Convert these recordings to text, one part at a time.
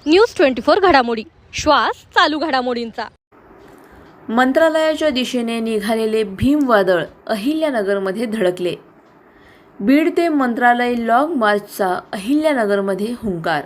News 24 घडामोडी, श्वास चालू घडामोडींचा। मंत्रालयाच्या दिशेने निघालेले भीम वादळ अहिल्यानगरमध्ये धडकले। बीड ते मंत्रालय लॉंग मार्चचा अहिल्यानगरमध्ये हुंकार।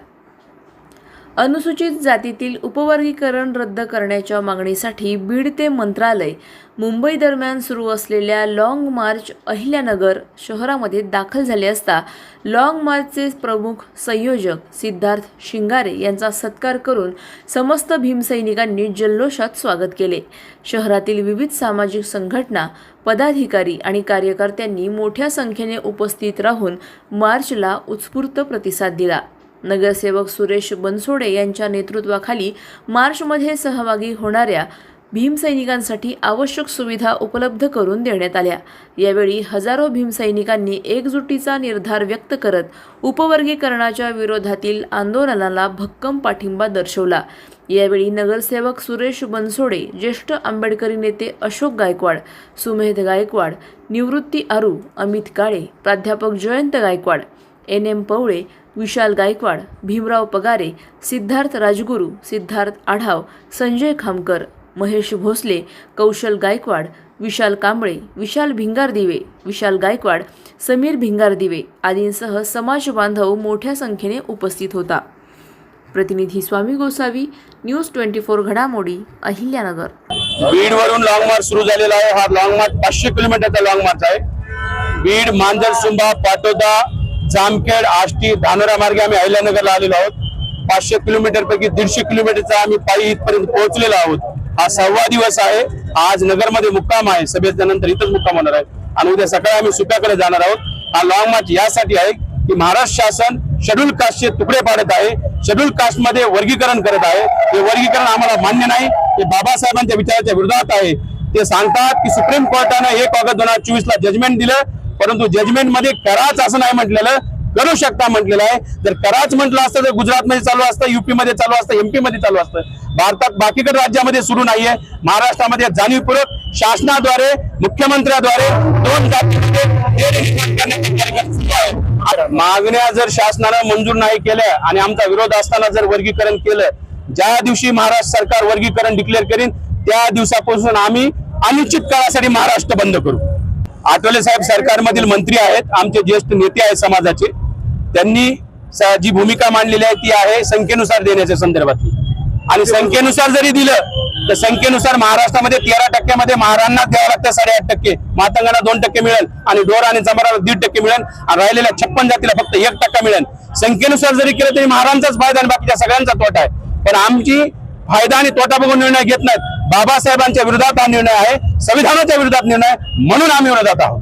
अनुसूचित जातीतील उपवर्गीकरण रद्द करण्याच्या मागणीसाठी बीड ते मंत्रालय मुंबई दरम्यान सुरू असलेल्या लॉंग मार्च अहिल्यानगर शहरामध्ये दाखल झाले असता लॉंग मार्चचे प्रमुख संयोजक सिद्धार्थ शिंगारे यांचा सत्कार करून समस्त भीमसैनिकांनी जल्लोषात स्वागत केले। शहरातील विविध सामाजिक संघटना, पदाधिकारी आणि कार्यकर्त्यांनी मोठ्या संख्येने उपस्थित राहून मार्चला उत्स्फूर्त प्रतिसाद दिला। नगरसेवक सुरेश बनसोडे यांच्या नेतृत्वाखाली मार्चमध्ये सहभागी होणाऱ्या भीमसैनिकांसाठी आवश्यक सुविधा उपलब्ध करून देण्यात आल्या। यावेळी हजारो भीमसैनिकांनी एकजुटीचा निर्धार व्यक्त करत उपवर्गीकरणाच्या विरोधातील आंदोलनाला भक्कम पाठिंबा दर्शवला। यावेळी नगरसेवक सुरेश बनसोडे, ज्येष्ठ आंबेडकरी नेते अशोक गायकवाड, सुमेध गायकवाड, निवृत्ती आरू, अमित काळे, प्राध्यापक जयंत गायकवाड, NM पवळे, विशाल गायकवाड, भीमराव पगारे, सिद्धार्थ राजगुरू, सिद्धार्थ आढाव, संजय खामकर, महेश भोसले, कौशल गायकवाड, विशाल कांबळे, विशाल भिंगारदिवे, विशाल गायकवाड, समीर भिंगारदिवे आदींसह समाज बांधव मोठ्या संख्येने उपस्थित होता। प्रतिनिधी स्वामी गोसावी, न्यूज 24 घडामोडी, अहिल्यानगर। बीड वरून लॉंग मार्च सुरू झालेला आहे। हा लॉंग मार्च 500 किलोमीटरचा लॉंग मार्च आहे। बीड, मांजरसुंबा, पाटोदा, जामखेड, आष्टी, धानोरा मार्गे आम्ही अहिल्यानगरला आलेलो आहोत। 500 किलोमीटर पैकी 150 किलोमीटरचा आम्ही पायी इथपर्यंत पोहोचलेलो आहोत। हा 6वा दिवस आहे। आज नगरमध्ये मुक्काम आहे, सभेच्या नंतर इथंच मुक्काम होणार आहे आणि उद्या सकाळी आम्ही सुप्याकडे जाणार आहोत। हा लॉंग मार्च यासाठी आहे की महाराष्ट्र शासन शेड्यूल कास्टचे तुकडे पाडत आहे, शेड्यूल कास्ट मध्ये वर्गीकरण करत आहे। हे वर्गीकरण आम्हाला मान्य नाही, हे बाबासाहेबांच्या विचाराच्या विरोधात आहे। ते सांगतात की सुप्रीम कोर्टाने 1 ऑगस्ट 2024 ला जजमेंट दिलं, परंतु जजमेंट मध्ये कराच असं नाही म्हटलेलं, करू शकता म्हटलेलं आहे। जर कराच म्हटलं असतं तर गुजरात मध्ये चालू असतं, UP मध्ये चालू असतं, MP मध्ये चालू असतं। भारतात बाकीकडे राज्यामध्ये सुरू नाहीये। महाराष्ट्रामध्ये जाणीवपूर्वक शासनाद्वारे, मुख्यमंत्र्याद्वारे 2 जाती मागण्या जर शासनाने मंजूर नाही केल्या आणि आमचा विरोध असताना जर वर्गीकरण केलं, ज्या दिवशी महाराष्ट्र सरकार वर्गीकरण डिक्लेअर करेन त्या दिवसापासून आम्ही अनिश्चित काळासाठी महाराष्ट्र बंद करू। आठवले साहेब सरकारमधील मंत्री आहेत, आमचे ज्येष्ठ नेते आहेत समाजाचे। त्यांनी जी भूमिका मांडलेली आहे ती आहे संख्येनुसार देण्याच्या संदर्भातली, आणि संख्येनुसार जरी दिलं तर संख्येनुसार महाराष्ट्रामध्ये 13% मध्ये महारांना द्यावं लागतं 8.5%, मातंगांना 2% मिळेल आणि ढोर आणि जमाराला 1.5% मिळेल आणि राहिलेल्या 56 जातीला फक्त 1% मिळेल। संख्येनुसार जरी केलं तरी महारांचाच फायदा आणि बाकीच्या सगळ्यांचा तोटा आहे। पण आमची फायदा आणि तोटा बघून निर्णय घेत नाहीत। बाबासाहेबांच्या विरोधात हा निर्णय आहे, संविधानाच्या विरोधात निर्णय, म्हणून आम्ही विरोधात आहोत।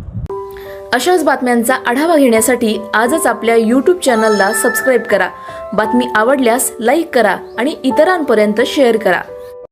अशाच बातम्यांचा आढावा घेण्यासाठी आजच आपल्या YouTube चॅनलला सबस्क्राईब करा। बातमी आवडल्यास लाईक करा आणि इतरांपर्यंत शेअर करा।